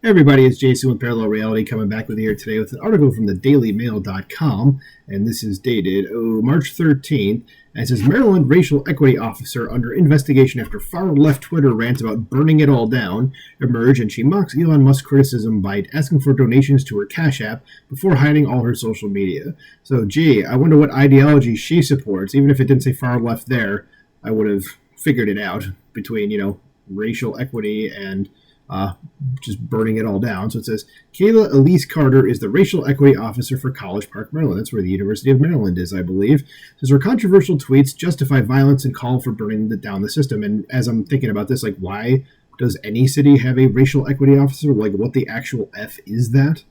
Everybody, it's Jason with Parallel Reality coming back with you here today with an article from the dailymail.com, and this is dated March 13th, and it says, Maryland racial equity officer under investigation after far-left Twitter rants about burning it all down emerge, and she mocks Elon Musk's criticism by asking for donations to her Cash App before hiding all her social media. So, gee, I wonder what ideology she supports. Even if it didn't say far-left there, I would have figured it out between, racial equity and just burning it all down. So it says, Kayla Elise Carter is the racial equity officer for College Park, Maryland. That's where the University of Maryland is, I believe. It says her controversial tweets justify violence and call for burning down the system. And as I'm thinking about this, why does any city have a racial equity officer? What the actual F is that?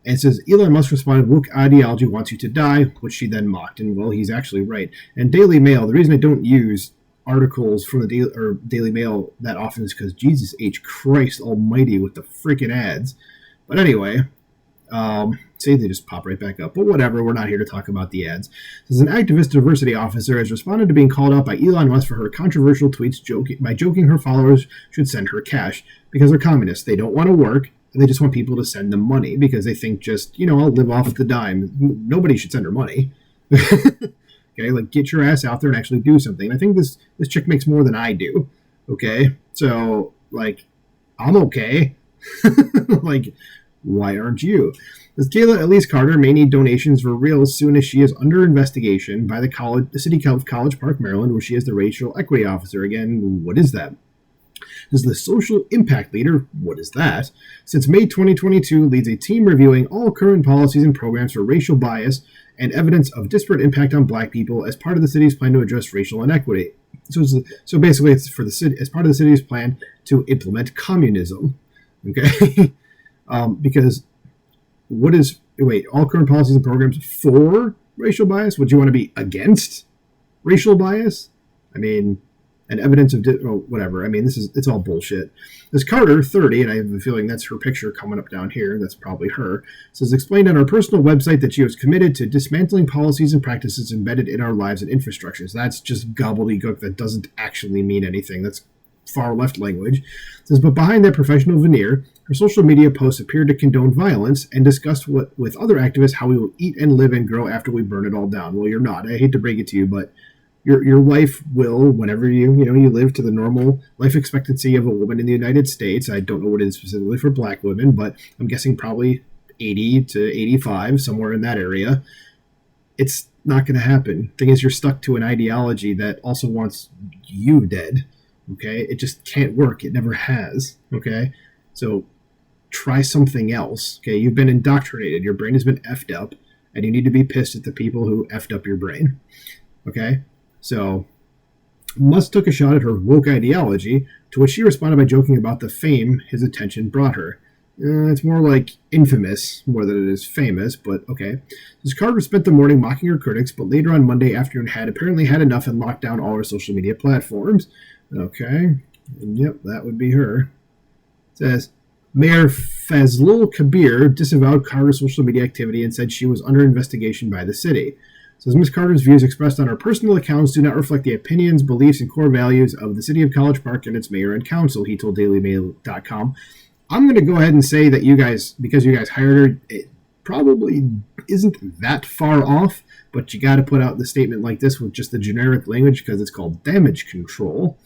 And it says, Elon Musk responded, woke ideology wants you to die, which she then mocked. And, well, he's actually right. And Daily Mail, the reason I don't use articles from the Daily Mail that often is because Jesus H. Christ almighty with the freaking ads. But anyway, say they just pop right back up. But whatever, we're not here to talk about the ads. This is an activist diversity officer has responded to being called out by Elon Musk for her controversial tweets joking her followers should send her cash because they're communists. They don't want to work, and they just want people to send them money because they think I'll live off the dime. Nobody should send her money. Okay, get your ass out there and actually do something. I think this chick makes more than I do. Okay, so I'm okay. Why aren't you? This Kayla Elise Carter may need donations for real soon as she is under investigation by the City of College Park, Maryland, where she is the racial equity officer. Again, what is that? This is the social impact leader. What is that? Since May 2022, leads a team reviewing all current policies and programs for racial bias and evidence of disparate impact on Black people as part of the city's plan to address racial inequity. So basically, it's for the city as part of the city's plan to implement communism. Okay, because all current policies and programs for racial bias? Would you want to be against racial bias? And evidence of whatever. It's all bullshit. This Carter, 30, and I have a feeling that's her picture coming up down here. That's probably her. Says, explained on her personal website that she was committed to dismantling policies and practices embedded in our lives and infrastructures. That's just gobbledygook. That doesn't actually mean anything. That's far left language. It says, but behind that professional veneer, her social media posts appeared to condone violence and discussed with other activists how we will eat and live and grow after we burn it all down. Well, you're not. I hate to break it to you, but Your life will, whenever you live to the normal life expectancy of a woman in the United States. I don't know what it is specifically for Black women, but I'm guessing probably 80 to 85, somewhere in that area. It's not going to happen. Thing is, you're stuck to an ideology that also wants you dead. Okay, it just can't work. It never has. Okay, so try something else. Okay, you've been indoctrinated. Your brain has been effed up, and you need to be pissed at the people who effed up your brain. Okay. So, Musk took a shot at her woke ideology, to which she responded by joking about the fame his attention brought her. It's more like infamous more than it is famous, but okay. This Carter spent the morning mocking her critics, but later on Monday afternoon had apparently had enough and locked down all her social media platforms. Okay, and yep, that would be her. It says, Mayor Fazlul Kabir disavowed Carter's social media activity and said she was under investigation by the city. Says Ms. Carter's views expressed on her personal accounts do not reflect the opinions, beliefs, and core values of the City of College Park and its mayor and council, he told DailyMail.com. I'm going to go ahead and say that because you guys hired her, it probably isn't that far off, but you got to put out the statement like this with just the generic language because it's called damage control.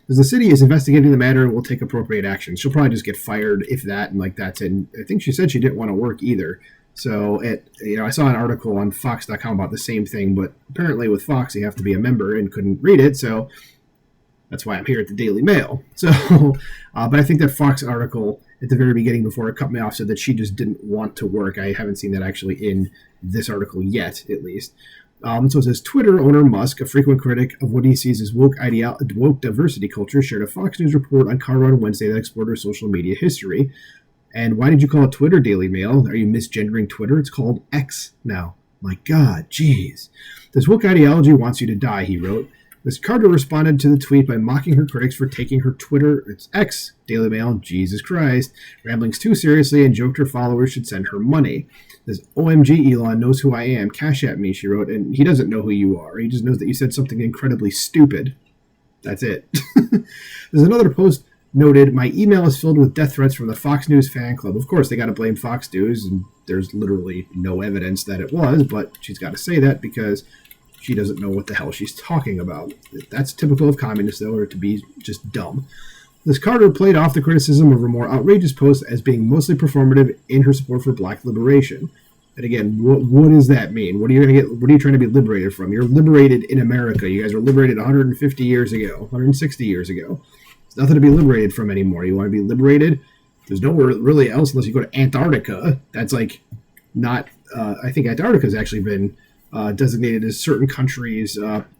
Because the city is investigating the matter and will take appropriate action. She'll probably just get fired if that, and that's it. And I think she said she didn't want to work either. So, I saw an article on Fox.com about the same thing, but apparently with Fox you have to be a member and couldn't read it, so that's why I'm here at the Daily Mail. So, but I think that Fox article at the very beginning before it cut me off said that she just didn't want to work. I haven't seen that actually in this article yet, at least. So it says, Twitter owner Musk, a frequent critic of what he sees as woke diversity culture, shared a Fox News report on Carter on Wednesday that explored her social media history. And why did you call it Twitter, Daily Mail? Are you misgendering Twitter? It's called X now. My God, jeez. This woke ideology wants you to die, he wrote. Ms. Carter responded to the tweet by mocking her critics for taking her Twitter, it's X, Daily Mail, Jesus Christ, ramblings too seriously and joked her followers should send her money. This OMG Elon knows who I am, cash at me, she wrote, and he doesn't know who you are. He just knows that you said something incredibly stupid. That's it. There's another post noted, my email is filled with death threats from the Fox News fan club. Of course, they got to blame Fox News, and there's literally no evidence that it was, but she's got to say that because she doesn't know what the hell she's talking about. That's typical of communists, though, or to be just dumb. Ms. Carter played off the criticism of her more outrageous post as being mostly performative in her support for black liberation. And again, what does that mean? What are you going to get? What are you trying to be liberated from? You're liberated in America. You guys were liberated 150 years ago, 160 years ago. There's nothing to be liberated from anymore. You want to be liberated? There's nowhere really else unless you go to Antarctica. That's like not. I think Antarctica has actually been designated as certain countries'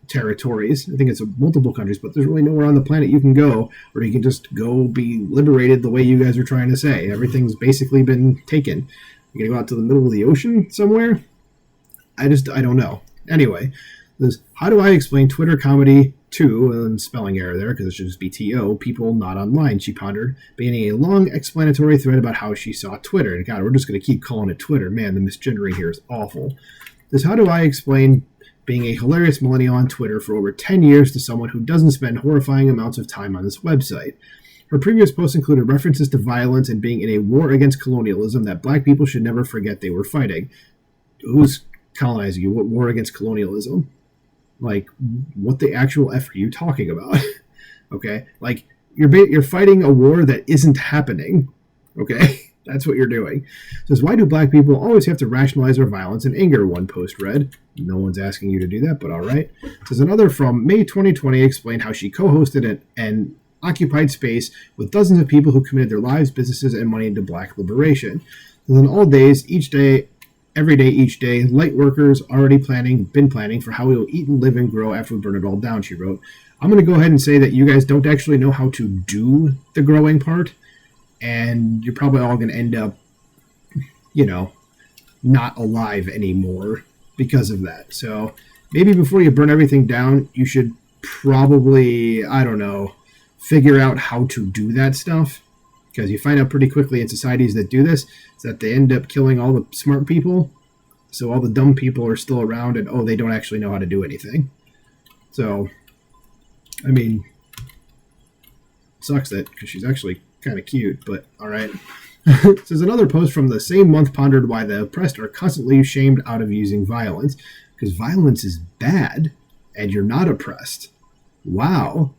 territories. I think it's multiple countries, but there's really nowhere on the planet you can go where you can just go be liberated the way you guys are trying to say. Everything's basically been taken. You're going to go out to the middle of the ocean somewhere? I don't know. Anyway, how do I explain Twitter comedy to, and spelling error there because it should just be T-O, people not online, she pondered, beginning a long explanatory thread about how she saw Twitter. And God, we're just going to keep calling it Twitter. Man, the misgendering here is awful. How do I explain being a hilarious millennial on Twitter for over 10 years to someone who doesn't spend horrifying amounts of time on this website? Her previous posts included references to violence and being in a war against colonialism that black people should never forget they were fighting. Who's colonizing you? What war against colonialism? Like, what the actual F are you talking about? Okay? Like, you're fighting a war that isn't happening. Okay? That's what you're doing. It says, why do black people always have to rationalize their violence and anger? One post read. No one's asking you to do that, but all right. It says, another from May 2020 explained how she co-hosted an occupied space with dozens of people who committed their lives, businesses, and money into black liberation. And then all days, each day, every day, each day, light workers already been planning for how we will eat and live and grow after we burn it all down, she wrote. I'm going to go ahead and say that you guys don't actually know how to do the growing part, and you're probably all going to end up, not alive anymore because of that. So maybe before you burn everything down, you should probably, figure out how to do that stuff, because you find out pretty quickly in societies that do this is that they end up killing all the smart people, so all the dumb people are still around, and they don't actually know how to do anything. So, sucks that, because she's actually kind of cute, but all right. This is another post from the same month pondered why the oppressed are constantly shamed out of using violence, because violence is bad, and you're not oppressed. Wow.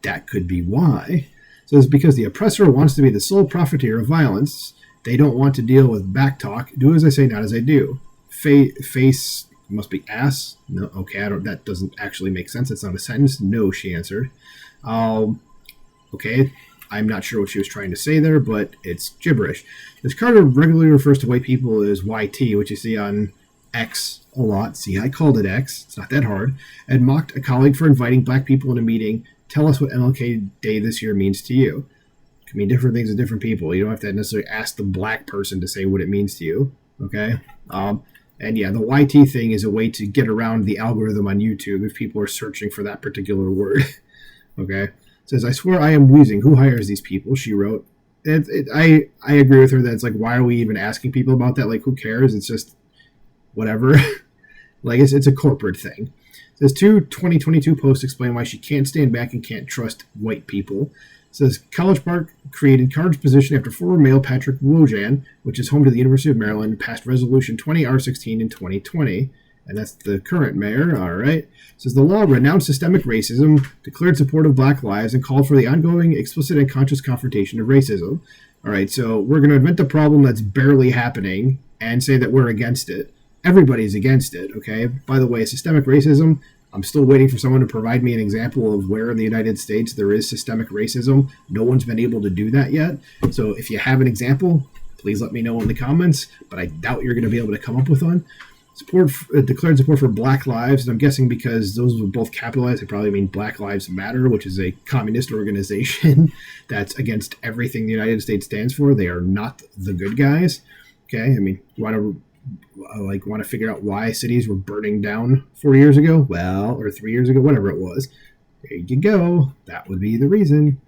That could be why. So it's because the oppressor wants to be the sole profiteer of violence. They don't want to deal with back talk. Do as I say, not as I do. Face must be ass. No, okay, that doesn't actually make sense. It's not a sentence. No, she answered. Okay, I'm not sure what she was trying to say there, but it's gibberish. Ms. Carter regularly refers to white people as YT, which you see on X a lot. See, I called it X. It's not that hard. And mocked a colleague for inviting black people in a meeting. Tell us what MLK Day this year means to you. It can mean different things to different people. You don't have to necessarily ask the black person to say what it means to you. Okay? And yeah, the YT thing is a way to get around the algorithm on YouTube if people are searching for that particular word. Okay? It says, I swear I am wheezing. Who hires these people? She wrote. I agree with her that it's like, why are we even asking people about that? Like, who cares? It's just whatever. Like, it's a corporate thing. Says 2022 posts explain why she can't stand back and can't trust white people. Says College Park created Carter's position after former mayor Patrick Wondershare, which is home to the University of Maryland, passed Resolution 20R16 in 2020. And that's the current mayor, all right. Says the law renounced systemic racism, declared support of black lives, and called for the ongoing explicit and conscious confrontation of racism. All right, so we're going to invent a problem that's barely happening and say that we're against it. Everybody's against it, okay? By the way, systemic racism, I'm still waiting for someone to provide me an example of where in the United States there is systemic racism. No one's been able to do that yet. So if you have an example, please let me know in the comments, but I doubt you're going to be able to come up with one. Declared support for Black Lives, and I'm guessing because those were both capitalized, they probably mean Black Lives Matter, which is a communist organization that's against everything the United States stands for. They are not the good guys, okay? You want to figure out why cities were burning down 4 years ago? Well, or 3 years ago, whatever it was. There you go. That would be the reason.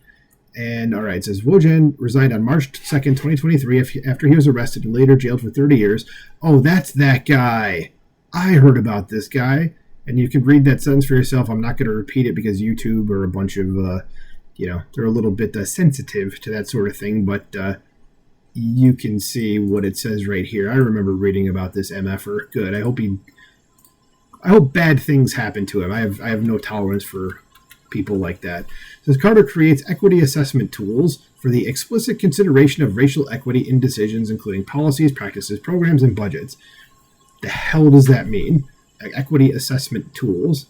And all right, it says Wondershare resigned on March 2nd, 2023 after he was arrested and later jailed for 30 years. Oh, that's that guy. I heard about this guy. And you can read that sentence for yourself. I'm not going to repeat it because YouTube or a bunch of they're a little bit sensitive to that sort of thing, but you can see what it says right here. I remember reading about this MFer. Good. I hope bad things happen to him. I have no tolerance for people like that. It says Carter creates equity assessment tools for the explicit consideration of racial equity in decisions, including policies, practices, programs, and budgets. The hell does that mean? Equity assessment tools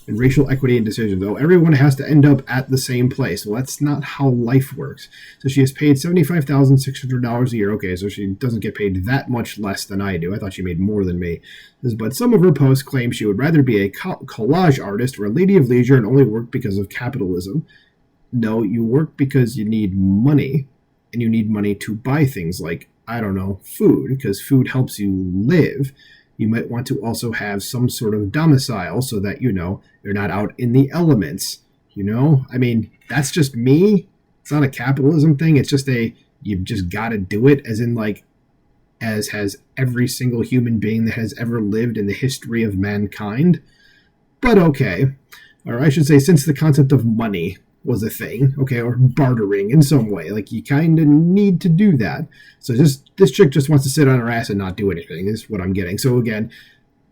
and racial equity in decisions. Oh, everyone has to end up at the same place. Well, that's not how life works. So she is paid $75,600 a year. Okay, so she doesn't get paid that much less than I do. I thought she made more than me. But some of her posts claim she would rather be a collage artist or a lady of leisure and only work because of capitalism. No, you work because you need money, and you need money to buy things like, I don't know, food, because food helps you live. You might want to also have some sort of domicile so that, you're not out in the elements, I mean, that's just me. It's not a capitalism thing. It's just you've just got to do it, as in, like, as has every single human being that has ever lived in the history of mankind. But okay. Or I should say, since the concept of money was a thing, okay, or bartering in some way. Like, you kind of need to do that. So this chick just wants to sit on her ass and not do anything, is what I'm getting. So again,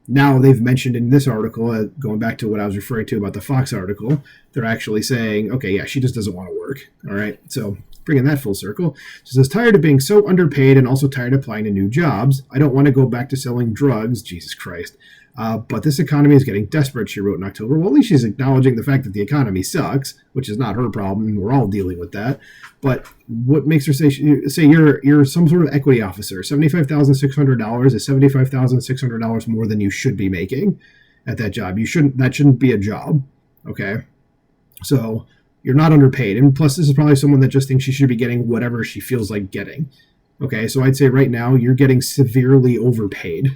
now they've mentioned in this article, going back to what I was referring to about the Fox article, they're actually saying, okay, yeah, she just doesn't want to work. All right, so bringing that full circle. She says, tired of being so underpaid and also tired of applying to new jobs. I don't want to go back to selling drugs. Jesus Christ. But this economy is getting desperate, she wrote in October. Well, at least she's acknowledging the fact that the economy sucks, which is not her problem. We're all dealing with that. But what makes her say you're some sort of equity officer? $75,600 is $75,600 more than you should be making at that job. That shouldn't be a job, okay? So you're not underpaid. And plus, this is probably someone that just thinks she should be getting whatever she feels like getting. Okay, so I'd say right now you're getting severely overpaid.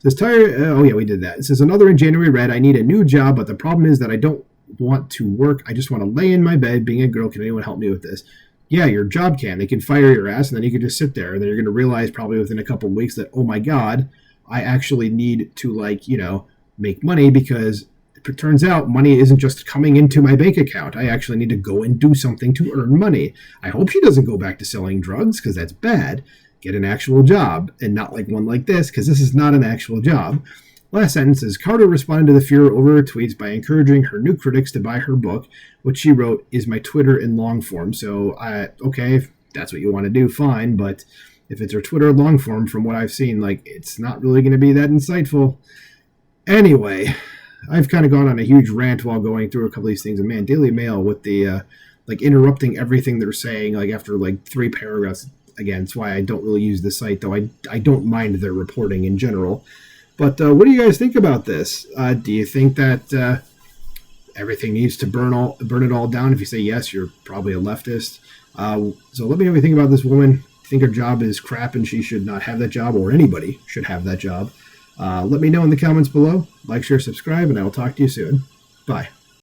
Says we did that. It says another in January read, I need a new job, but the problem is that I don't want to work. I just want to lay in my bed being a girl. Can anyone help me with this? Yeah, your job can. They can fire your ass, and then you can just sit there. And then you're going to realize probably within a couple of weeks that, oh my God, I actually need to make money, because it turns out money isn't just coming into my bank account. I actually need to go and do something to earn money. I hope she doesn't go back to selling drugs, because that's bad. Get an actual job, and not like one like this, because this is not an actual job. Last sentence is, Carter responded to the furor over her tweets by encouraging her new critics to buy her book, which she wrote is my Twitter in long form. So, okay, if that's what you want to do, fine, but if it's her Twitter long form, from what I've seen, it's not really going to be that insightful. Anyway, I've kind of gone on a huge rant while going through a couple of these things, and man, Daily Mail with the, interrupting everything they're saying, after 3 paragraphs. Again, it's why I don't really use the site, though I don't mind their reporting in general. But what do you guys think about this? Do you think that everything needs to burn it all down? If you say yes, you're probably a leftist. So let me know what you think about this woman. Do you think her job is crap and she should not have that job, or anybody should have that job? Let me know in the comments below. Like, share, subscribe, and I will talk to you soon. Bye.